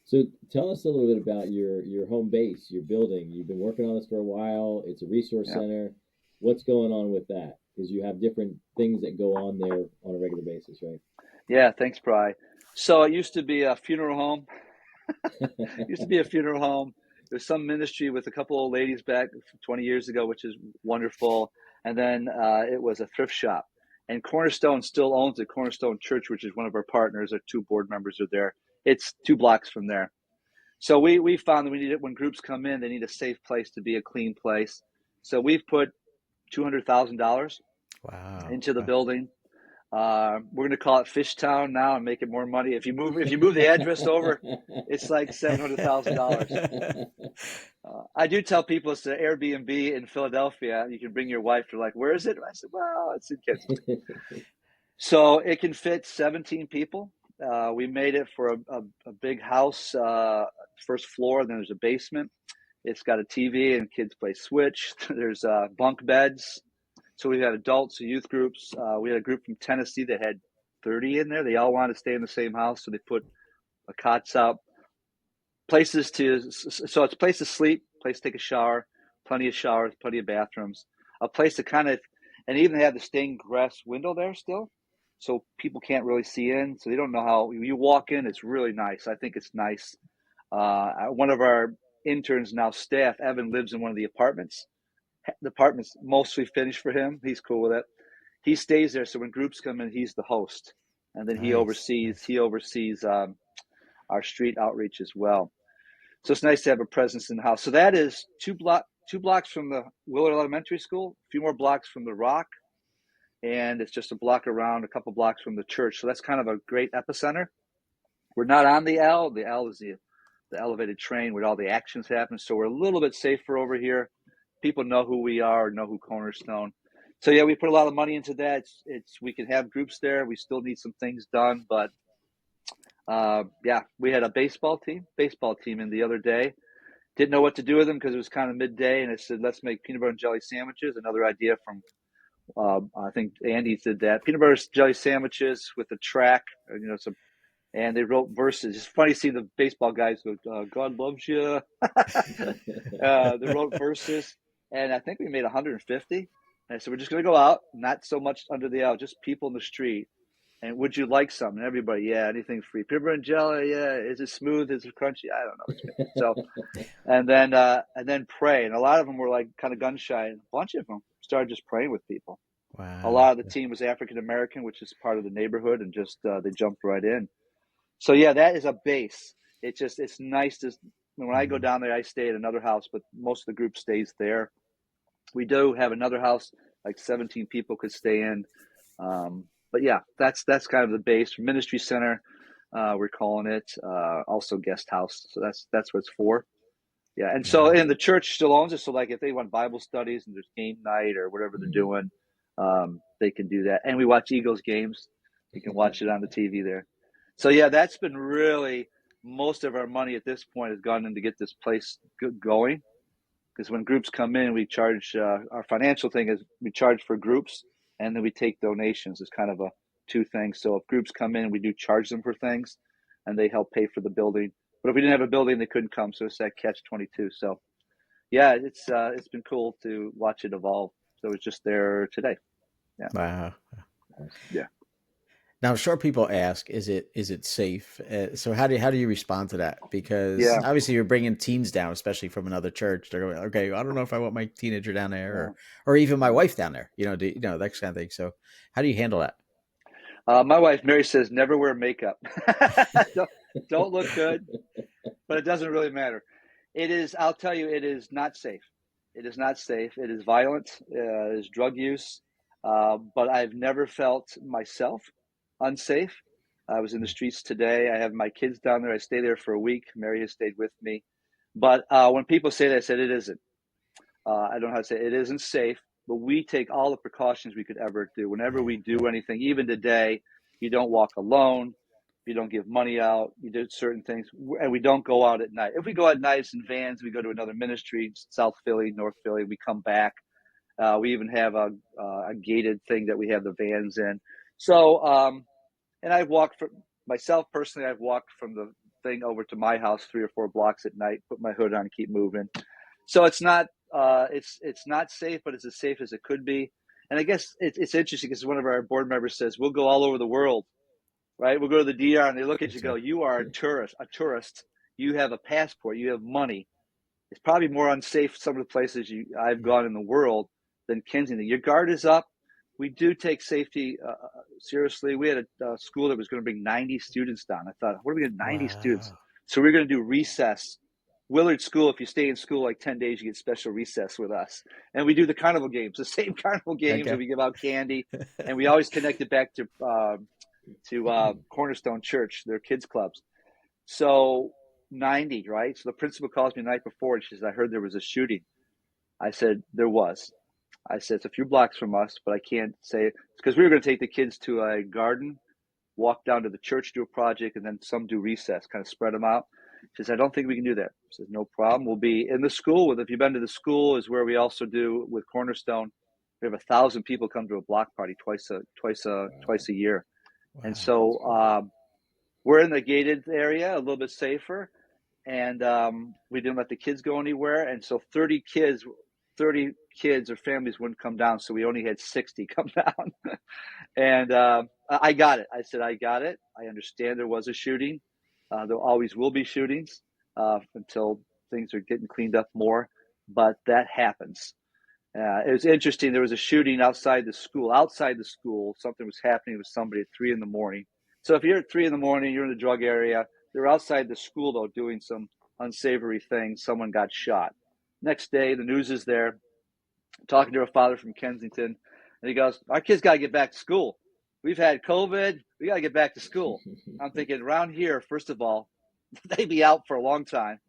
So tell us a little bit about your home base, your building. You've been working on this for a while. It's a resource center. What's going on with that? Because you have different things that go on there on a regular basis, right? Yeah, thanks, Bri. So it used to be a funeral home. There's some ministry with a couple old ladies back 20 years ago, which is wonderful. And then it was a thrift shop. And Cornerstone still owns it. Cornerstone Church, which is one of our partners. Our 2 board members are there. It's 2 blocks from there. So we found that we need it when groups come in, they need a safe place to be, a clean place. So we've put $200,000 into the building. We're going to call it Fishtown now and make it more money. If you move the address over, it's like $700,000. I do tell people it's an Airbnb in Philadelphia. You can bring your wife. You're like, where is it? I said, well, it's in Kensington. So it can fit 17 people. We made it for a big house, first floor. Then there's a basement. It's got a TV and kids play Switch. There's bunk beds. So we had adults, youth groups. We had a group from Tennessee that had 30 in there. They all wanted to stay in the same house, so they put cots out. So it's a place to sleep, place to take a shower, plenty of showers, plenty of bathrooms, a place to and even have the stained glass window there still, so people can't really see in. So they don't know how you walk in. It's really nice. I think it's nice. One of our interns now, staff, Evan, lives in one of the apartments. The apartment's mostly finished for him. He's cool with it. he stays there. So when groups come in, he's the host, and then he oversees our street outreach as well. So it's nice to have a presence in the house. So that is two blocks from the Willard Elementary School, a few more blocks from the Rock, and it's just a block around, a couple blocks from the church. So that's kind of a great epicenter. We're not on the L. The L is the elevated train where all the actions happen. So we're a little bit safer over here. People know who we are, know who Cornerstone. So yeah, we put a lot of money into that. It's we can have groups there. We still need some things done, but yeah, we had a baseball team in the other day. Didn't know what to do with them because it was kind of midday, and I said, let's make peanut butter and jelly sandwiches. Another idea from I think Andy did that. Peanut butter jelly sandwiches with a track, and they wrote verses. It's funny to see the baseball guys go, God loves you. They wrote verses, and I think we made 150. And so we're just going to go out, not so much under the L, just people in the street. And would you like some? And everybody, yeah, anything free. Peanut butter and jelly, yeah. Is it smooth? Is it crunchy? I don't know. So, and then pray. And a lot of them were like kind of gun shy. And a bunch of them started just praying with people. Wow. A lot of the team was African American, which is part of the neighborhood, and just they jumped right in. So yeah, that is a base. It's nice to when I go down there, I stay at another house, but most of the group stays there. We do have another house, like 17 people could stay in. But yeah, that's kind of the base. Ministry center, we're calling it. Also guest house. So that's what it's for. Yeah, and so and the church still owns it. So like if they want Bible studies and there's game night or whatever they're doing, they can do that. And we watch Eagles games. You can watch it on the TV there. So yeah, that's been really most of our money at this point has gone in to get this place going. Because when groups come in, we charge our financial thing is we charge for groups, and then we take donations. It's kind of a two things. So if groups come in, we do charge them for things, and they help pay for the building. But if we didn't have a building, they couldn't come. So it's that catch-22. So yeah, it's been cool to watch it evolve. So it's just there today. Yeah. Wow. Yeah. Now, I'm sure people ask, is it safe? So how do you respond to that? Because obviously you're bringing teens down, especially from another church. They're going, okay, I don't know if I want my teenager down there, or even my wife down there. That kind of thing. So how do you handle that? My wife Mary says never wear makeup. don't look good, but it doesn't really matter. It is. I'll tell you, it is not safe. It is not safe. It is violent. It is drug use. But I've never felt myself unsafe. I was in the streets today. I have my kids down there. I stay there for a week. Mary has stayed with me. But when people say that, I said it isn't. I don't know how to say it. It isn't safe, but we take all the precautions we could ever do. Whenever we do anything, even today, you don't walk alone. You don't give money out. You do certain things, and we don't go out at night. If we go at night, it's in vans. We go to another ministry, South Philly, North Philly. We come back. We even have a gated thing that we have the vans in. So, and I've walked for myself personally. I've walked from the thing over to my house 3 or 4 blocks at night. Put my hood on, keep moving. So it's not it's not safe, but it's as safe as it could be. And I guess it's interesting because one of our board members says we'll go all over the world, right? We'll go to the DR and they look at you and go, you are a tourist. You have a passport. You have money. It's probably more unsafe some of the places I've gone in the world than Kensington. Your guard is up. We do take safety seriously. We had a school that was going to bring 90 students down. I thought, what are we going to 90 students? So we're going to do recess. Willard School, if you stay in school like 10 days, you get special recess with us. And we do the carnival games, the same carnival games, and we give out candy. And we always connect it back to Cornerstone Church, their kids clubs. So 90, right? So the principal calls me the night before and she says, I heard there was a shooting. I said, there was. I said, it's a few blocks from us, but I can't say it. It's because we were going to take the kids to a garden, walk down to the church, do a project, and then some do recess, kind of spread them out. She says, I don't think we can do that. I said, no problem. We'll be in the school. If you've been to the school, is where we also do with Cornerstone. We have 1,000 people come to a block party twice a year. Wow. And so we're in the gated area, a little bit safer. And we didn't let the kids go anywhere. And so 30 kids or families wouldn't come down. So we only had 60 come down. And I got it. I said, I got it. I understand there was a shooting. There always will be shootings until things are getting cleaned up more. But that happens. It was interesting. There was a shooting outside the school. Outside the school, something was happening with somebody at 3 a.m. So if you're at 3 a.m, you're in the drug area. They're outside the school though, doing some unsavory things. Someone got shot. Next day, the news is there. Talking to a father from Kensington, and he goes, "Our kids got to get back to school. We've had COVID. We got to get back to school." I'm thinking, around here, first of all, they'd be out for a long time.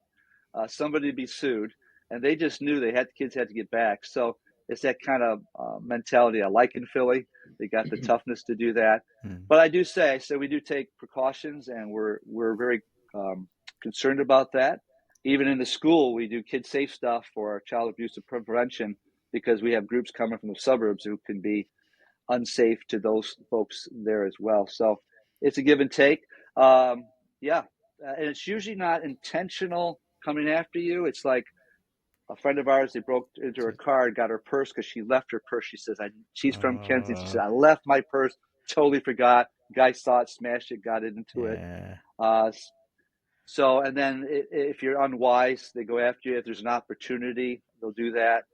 Somebody would be sued, and they just knew kids had to get back. So it's that kind of mentality I like in Philly. They got the toughness to do that. But I do say, so we do take precautions, and we're very concerned about that. Even in the school, we do kid safe stuff for child abuse prevention, because we have groups coming from the suburbs who can be unsafe to those folks there as well. So it's a give and take. And it's usually not intentional coming after you. It's like a friend of ours, they broke into her car and got her purse because she left her purse. She says, she's from Kensington. She said, "I left my purse, totally forgot." Guy saw it, smashed it, got it into it. So, and then if you're unwise, they go after you. If there's an opportunity, they'll do that.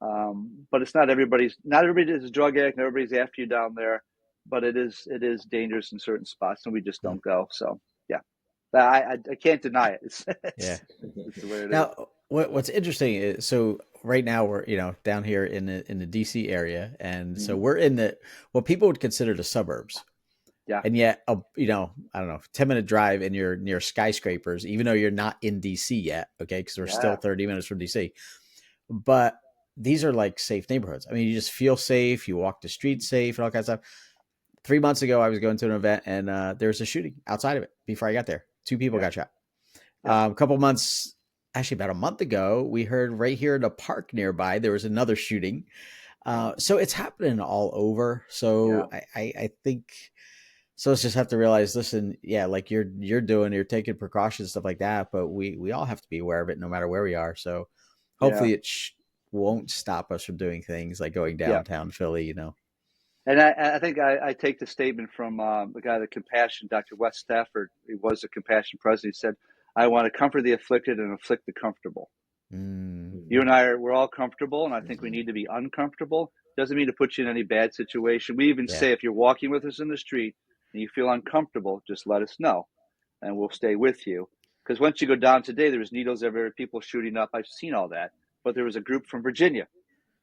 But it's not everybody is a drug addict, and everybody's after you down there, but it is dangerous in certain spots, and we just don't go. So yeah, I can't deny it. It's the way it now, is. What's interesting is, so right now we're, down here in the DC area. And so we're in what people would consider the suburbs. Yeah. And yet, I don't know, 10-minute drive and you're near skyscrapers, even though you're not in DC yet. Okay. Cause we're still 30 minutes from DC, but these are like safe neighborhoods. I mean, you just feel safe. You walk the streets safe and all kinds of stuff. 3 months ago, I was going to an event, and there was a shooting outside of it before I got there. 2 people got shot. A couple months, actually about a month ago, we heard right here in a park nearby, there was another shooting. So it's happening all over. So I think, so let's just have to realize, listen, like you're doing, you're taking precautions, stuff like that, but we all have to be aware of it no matter where we are. So hopefully it won't stop us from doing things like going downtown Philly, And I think I take the statement from the guy, the Compassion, Dr. Wes Stafford. He was the Compassion president. He said, "I want to comfort the afflicted and afflict the comfortable." You and I we're all comfortable, and I think we need to be uncomfortable. Doesn't mean to put you in any bad situation. We even say, if you're walking with us in the street and you feel uncomfortable, just let us know, and we'll stay with you. Because once you go down today, there was needles everywhere, people shooting up. I've seen all that. But there was a group from Virginia.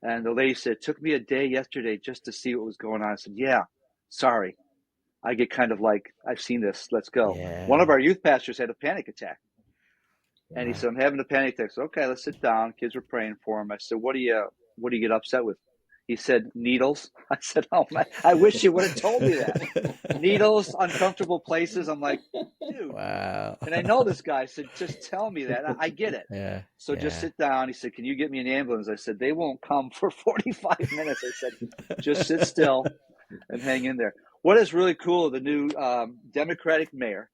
And the lady said, "It took me a day yesterday just to see what was going on." I said, "Yeah, sorry." I get kind of like, I've seen this. Let's go. One of our youth pastors had a panic attack. And he said, "I'm having a panic attack." I said, "Okay, let's sit down." Kids were praying for him. I said, what do you get upset with?" He said, "Needles." I said, "Oh, man, I wish you would have told me that." Needles, uncomfortable places. I'm like, dude. Wow. And I know this guy. I said, "Just tell me that." I get it. So just sit down. He said, "Can you get me an ambulance?" I said, "They won't come for 45 minutes. I said, "Just sit still and hang in there." What is really cool, the new Democratic mayor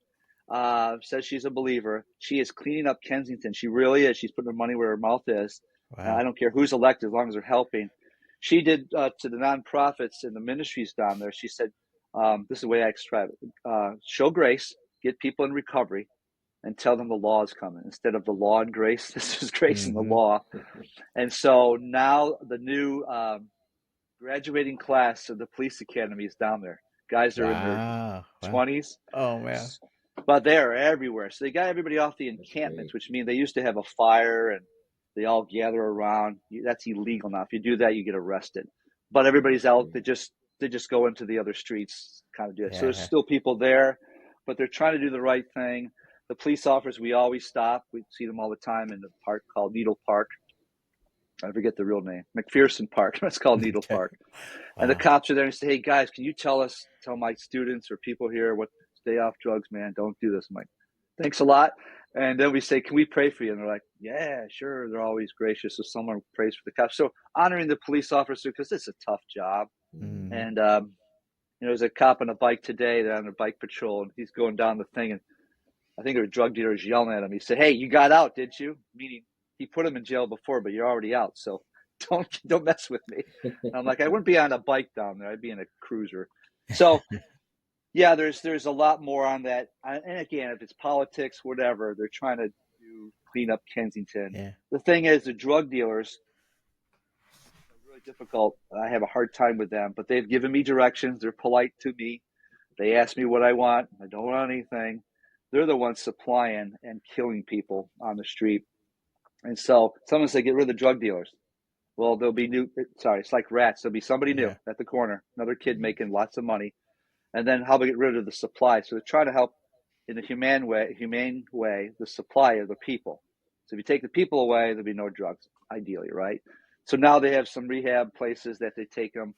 says she's a believer. She is cleaning up Kensington. She really is. She's putting her money where her mouth is. Wow. I don't care who's elected as long as they're helping. She did to the nonprofits and the ministries down there. She said, this is the way I describe it. Show grace, get people in recovery, and tell them the law is coming. Instead of the law and grace, this is grace and the law. And so now the new graduating class of the police academy is down there. Guys are in their 20s. Oh, man. But they're everywhere. So they got everybody off the encampments, which means they used to have a fire and they all gather around. That's illegal now. If you do that, you get arrested. But everybody's out. They just go into the other streets, kind of do it. So there's still people there, but they're trying to do the right thing. The police officers, we always stop. We see them all the time in the park called Needle Park. I forget the real name. McPherson Park. It's called Needle Park. And the cops are there and say, "Hey, guys, can you tell my students or people here what, stay off drugs, man. Don't do this." I'm like, "Thanks a lot." And then we say, "Can we pray for you?" And they're like, "Yeah, sure." They're always gracious. So someone prays for the cops. So honoring the police officer, because it's a tough job. And, there's a cop on a bike today. They're on their bike patrol, and he's going down the thing. And I think there were drug dealers yelling at him. He said, "Hey, you got out, didn't you?" Meaning he put him in jail before, but you're already out. So don't mess with me. And I'm like, I wouldn't be on a bike down there. I'd be in a cruiser. So yeah, there's a lot more on that. And again, if it's politics, whatever, they're trying to clean up Kensington. The thing is, the drug dealers are difficult. I have a hard time with them, but they've given me directions. They're polite to me. They ask me what I want. I don't want anything. They're the ones supplying and killing people on the street. And so someone said, get rid of the drug dealers. Well, there'll be it's like rats. There'll be somebody new at the corner, another kid making lots of money. And then how do we get rid of the supply? So they're trying to help in a humane way, the supply of the people. So if you take the people away, there'll be no drugs, ideally, right? So now they have some rehab places that they take them.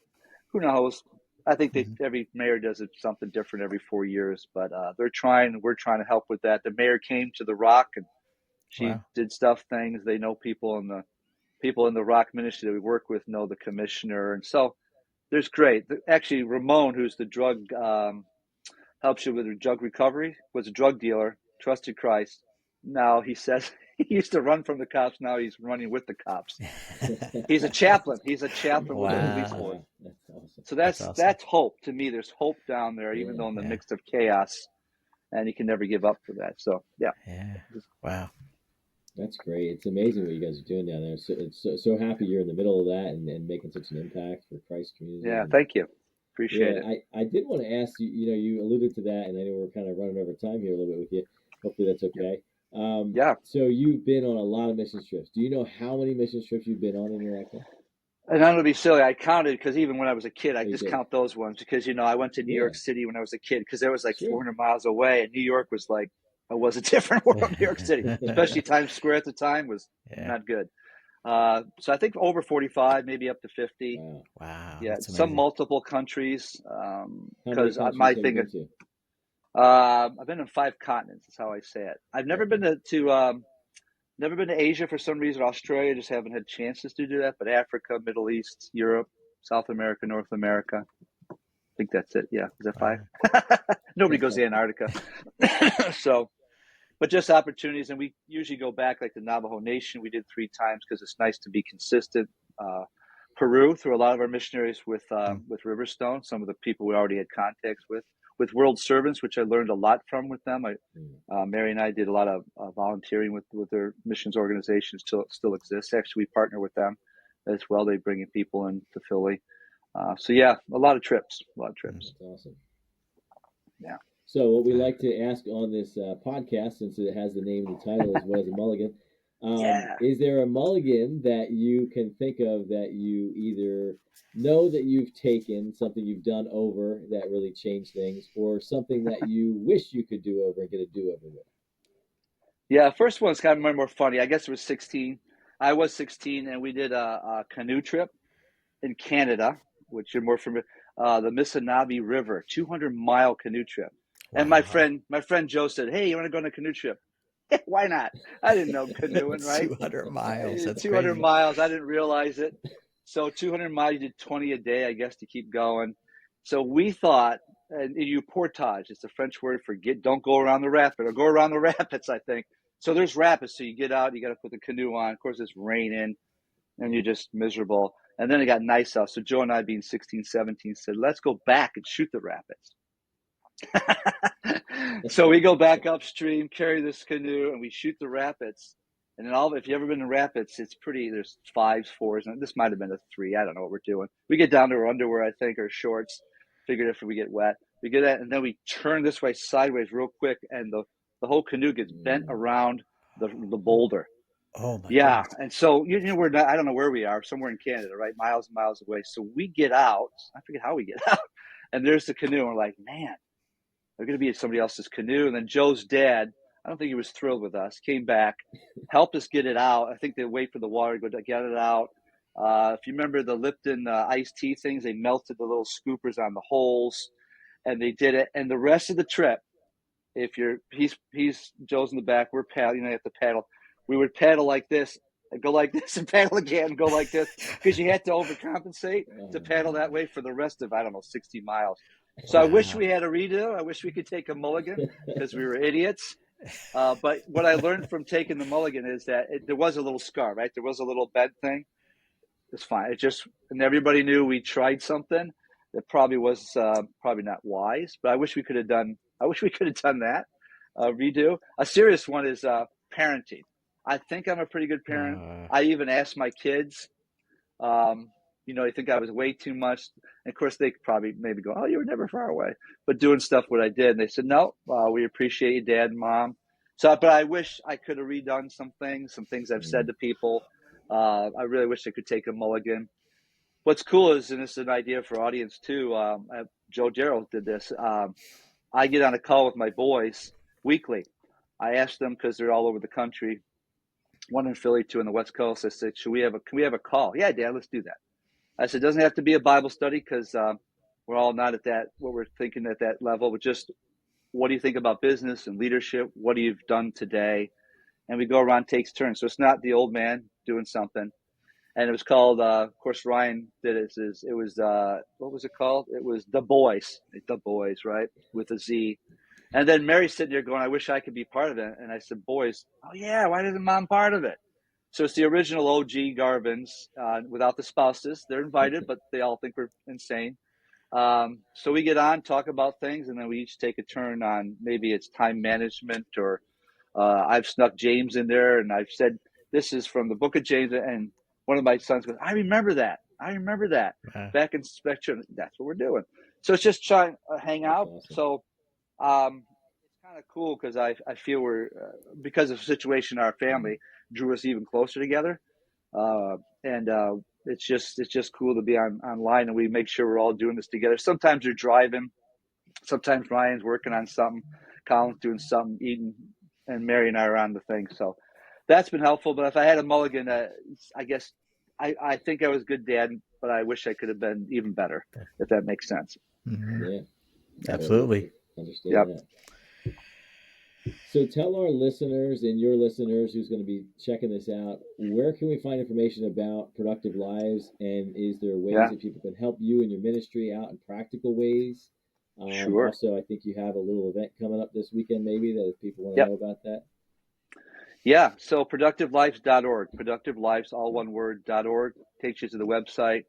Who knows? I think every mayor does something different every 4 years, but we're trying to help with that. The mayor came to the Rock and she did things. They know people in the Rock ministry that we work with know the commissioner. And so there's great. Actually, Ramon, who's the drug, helps you with your drug recovery, was a drug dealer, trusted Christ. Now he says he used to run from the cops. Now he's running with the cops. He's a chaplain. He's a chaplain with the police force. That's awesome. So that's hope to me. There's hope down there, even though in the midst of chaos, and you can never give up for that. So yeah. Wow. That's great. It's amazing what you guys are doing down there. So it's so happy you're in the middle of that and making such an impact for Christ's community. Yeah, thank you. Appreciate it. I did want to ask you, you alluded to that, and I know we're kind of running over time here a little bit with you. Hopefully that's okay. So you've been on a lot of mission trips. Do you know how many mission trips you've been on in your lifetime? And I'm going to be silly. I counted because even when I was a kid, I just count those ones because, I went to New York City when I was a kid because it was like 400 miles away, and New York was like, it was a different world. New York City, especially Times Square at the time, was not good. So I think over 45, maybe up to 50. Wow. Yeah, some multiple countries. Because my thing is, I've been in 5 continents. Is how I say it. I've never been never been to Asia for some reason. Australia, just haven't had chances to do that. But Africa, Middle East, Europe, South America, North America. I think that's it. Yeah, is that 5? Nobody goes to Antarctica. So. But just opportunities, and we usually go back like the Navajo Nation. We did 3 times because it's nice to be consistent. Peru, through a lot of our missionaries with Riverstone, some of the people we already had contacts with World Servants, which I learned a lot from with them. Mary and I did a lot of volunteering with their missions organizations. Still exists. Actually, we partner with them as well. They bring in people into Philly. So yeah, a lot of trips. That's awesome. Yeah. So what we like to ask on this podcast, since it has the name and the title, is what is a mulligan? Is there a mulligan that you can think of that you either know that you've taken, something you've done over that really changed things, or something that you wish you could do over and get a do-over with? Yeah, first one's kind of more funny. I guess it was 16. I was 16, and we did a canoe trip in Canada, which you're more familiar, the Mississauga River, 200-mile canoe trip. Wow. And my friend Joe said, "Hey, you want to go on a canoe trip?" Why not? I didn't know canoeing, right? 200 miles. That's 200 crazy. miles. I didn't realize it. So 200 miles, you did 20 a day, I guess, to keep going. So we thought, and you portage, it's a French word for don't go around the rapid, or go around the rapids, I think. So there's rapids. So you get out, you got to put the canoe on. Of course, it's raining, and you're just miserable. And then it got nice out. So Joe and I, being 16, 17, said, let's go back and shoot the rapids. So we go back upstream, carry this canoe, and we shoot the rapids. And then if you've ever been to rapids, it's pretty. There's 5s, 4s, and this might have been a 3. I don't know what we're doing. We get down to our underwear, I think, or shorts. Figured if we get wet, we get that, and then we turn this way sideways real quick, and the whole canoe gets bent around the boulder. Oh my goodness. God. And so we're not, I don't know where we are, somewhere in Canada, right? Miles and miles away. So we get out. I forget how we get out. And there's the canoe. And we're like, man, they're going to be at somebody else's canoe. And then Joe's dad, I don't think he was thrilled with us, came back, helped us get it out. I think they wait for the water to go get it out. If you remember the Lipton iced tea things, they melted the little scoopers on the holes, and they did it. And the rest of the trip, he's Joe's in the back, we're paddling, you have to paddle. We would paddle like this, and go like this, and paddle again, and go like this, because you had to overcompensate to paddle that way for the rest of, 60 miles. So I wish we had a redo. I wish we could take a mulligan because we were idiots. But what I learned from taking the mulligan is that there was a little scar, right? There was a little bed thing. It's fine. And everybody knew we tried something that probably was probably not wise. But I wish we could have done that redo. A serious one is parenting. I think I'm a pretty good parent. I even asked my kids. They think I was way too much. And of course, they probably maybe go, oh, you were never far away. But doing stuff what I did. And they said, no, we appreciate you, Dad and Mom. So, but I wish I could have redone some things I've said to people. I really wish I could take a mulligan. What's cool is, and this is an idea for audience too, Joe Darrow did this. I get on a call with my boys weekly. I ask them, because they're all over the country, one in Philly, two in the West Coast. I said, can we have a call? Yeah, Dad, let's do that. I said, it doesn't have to be a Bible study, because we're all not at that, what we're thinking at that level, but just what do you think about business and leadership? What have you done today? And we go around, takes turns. So it's not the old man doing something. And it was called, of course, Ryan did it. It was, what was it called? It was The Boys, right? With a Z. And then Mary's sitting there going, I wish I could be part of it. And I said, boys, oh yeah, why isn't Mom part of it? So it's the original OG Garvens without the spouses. They're invited, but they all think we're insane. So we get on, talk about things, and then we each take a turn on, maybe it's time management, or I've snuck James in there, and I've said, this is from the book of James, and one of my sons goes, I remember that. Back in Spectrum. That's what we're doing. So it's just trying to hang out. Awesome. So it's kind of cool, because I feel we're, because of the situation in our family, drew us even closer together. And it's just cool to be online, and we make sure we're all doing this together. Sometimes you're driving. Sometimes Ryan's working on something. Colin's doing something, eating, and Mary and I are on the thing. So that's been helpful. But if I had a mulligan, I guess I think I was a good dad, but I wish I could have been even better, if that makes sense. Mm-hmm. Yeah, absolutely. Understand that. So tell our listeners and your listeners who's going to be checking this out, where can we find information about Productive Lives? And is there ways that people can help you in your ministry out in practical ways? Sure. Also, I think you have a little event coming up this weekend, maybe, that if people want to know about that. Yeah, so productivelives.org, Productive Lives, all one word, .org, takes you to the website.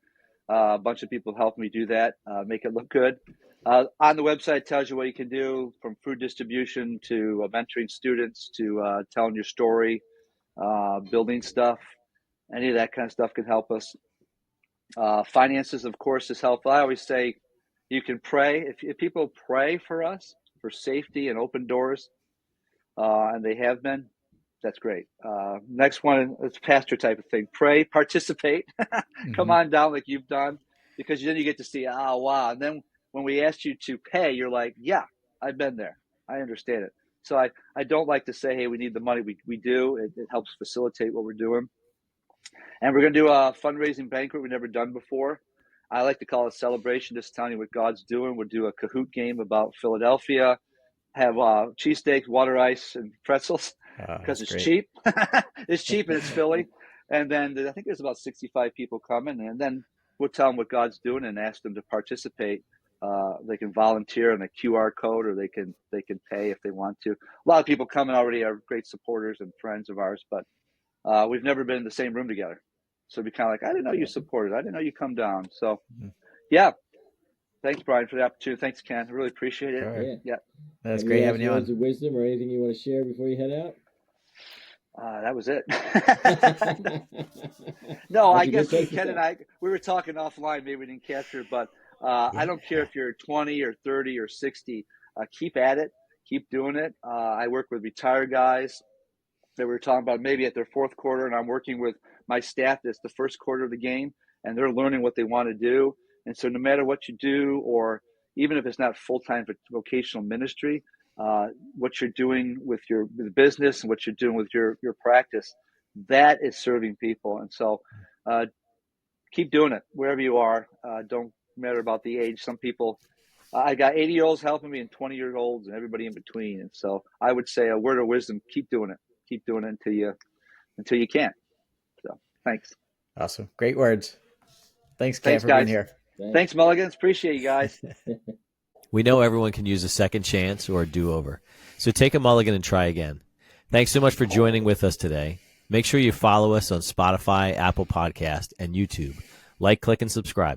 A bunch of people helped me do that, make it look good. On the website, it tells you what you can do, from food distribution to mentoring students to telling your story, building stuff. Any of that kind of stuff can help us. Finances, of course, is helpful. I always say you can pray. If people pray for us, for safety and open doors, and they have been, that's great. Next one, it's pastor type of thing. Pray, participate, come on down like you've done, because then you get to see, oh, wow. And then when we ask you to pay, you're like, yeah, I've been there. I understand it. So I don't like to say, hey, we need the money. We do. It helps facilitate what we're doing. And we're going to do a fundraising banquet we've never done before. I like to call it a celebration, just telling you what God's doing. We'll do a Kahoot game about Philadelphia, have cheesesteaks, water ice, and pretzels, because it's cheap. It's cheap and it's Philly. And then I think there's about 65 people coming. And then we'll tell them what God's doing and ask them to participate. They can volunteer on a QR code, or they can pay if they want to. A lot of people coming already are great supporters and friends of ours, but we've never been in the same room together. So it'd be kind of like, I didn't know you supported. I didn't know you come down. So, yeah. Thanks, Brian, for the opportunity. Thanks, Ken. I really appreciate it. Sure. Yeah. That's great having you on. Words of wisdom or anything you want to share before you head out? That was it. No, I guess Ken and I, we were talking offline. Maybe we didn't capture it, but I don't care if you're 20 or 30 or 60. Keep at it. Keep doing it. I work with retired guys that we're talking about maybe at their fourth quarter, and I'm working with my staff that's the first quarter of the game, and they're learning what they want to do. And so no matter what you do, or even if it's not full-time vocational ministry, what you're doing with your business and what you're doing with your practice, that is serving people. And so keep doing it wherever you are. Don't matter about the age. Some people, I got 80-year-olds helping me and 20-year-olds and everybody in between. And so I would say a word of wisdom, keep doing it. Keep doing it until you can. So thanks. Awesome. Great words. Thanks, Cam, for being here. Thanks, Mulligans. Appreciate you guys. We know everyone can use a second chance or a do-over. So take a mulligan and try again. Thanks so much for joining with us today. Make sure you follow us on Spotify, Apple Podcast, and YouTube. Like, click, and subscribe.